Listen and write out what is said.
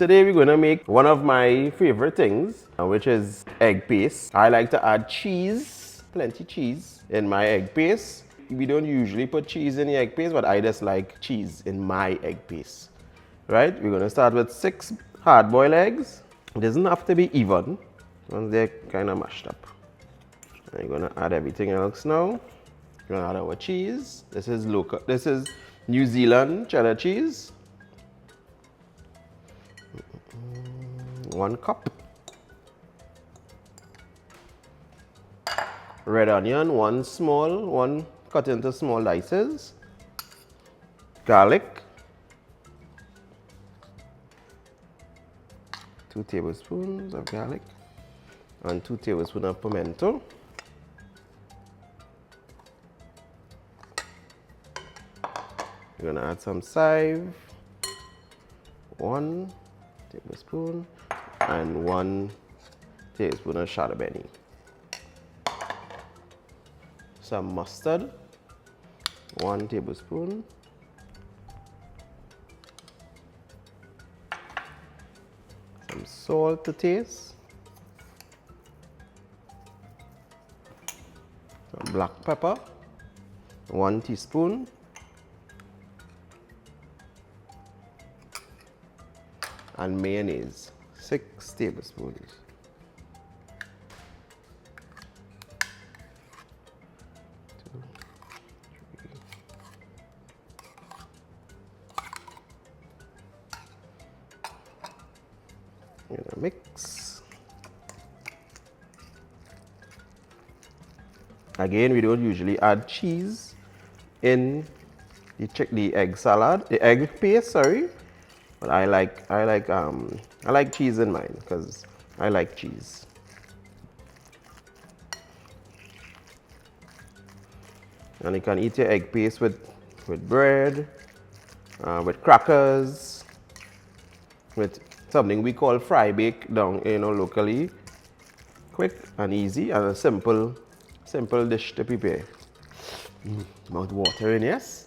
Today we're going to make one of my favorite things, which is egg paste. I like to add cheese, plenty cheese, in my egg paste. We don't usually put cheese in the egg paste, but I just like cheese in my egg paste. Right? We're going to start with 6 hard-boiled eggs. It doesn't have to be even, once they're kind of mashed up. I'm going to add everything else now. We're going to add our cheese. This is New Zealand cheddar cheese. 1 cup. Red onion, one cut into small dices. Garlic. 2 tablespoons of garlic. And 2 tablespoons of pimento. We're gonna add some chive. 1 tablespoon. And 1 tablespoon of cheddar beni. Some mustard, 1 tablespoon. Some salt to taste. Some black pepper, 1 teaspoon. And mayonnaise, 6 tablespoons. I'm gonna mix. Again, we don't usually add cheese in the egg salad, the egg paste, sorry. But I like cheese in mine because I like cheese. And you can eat your egg paste with bread, with crackers, with something we call fry bake down, locally. Quick and easy and a simple dish to prepare. Mouth watering, yes?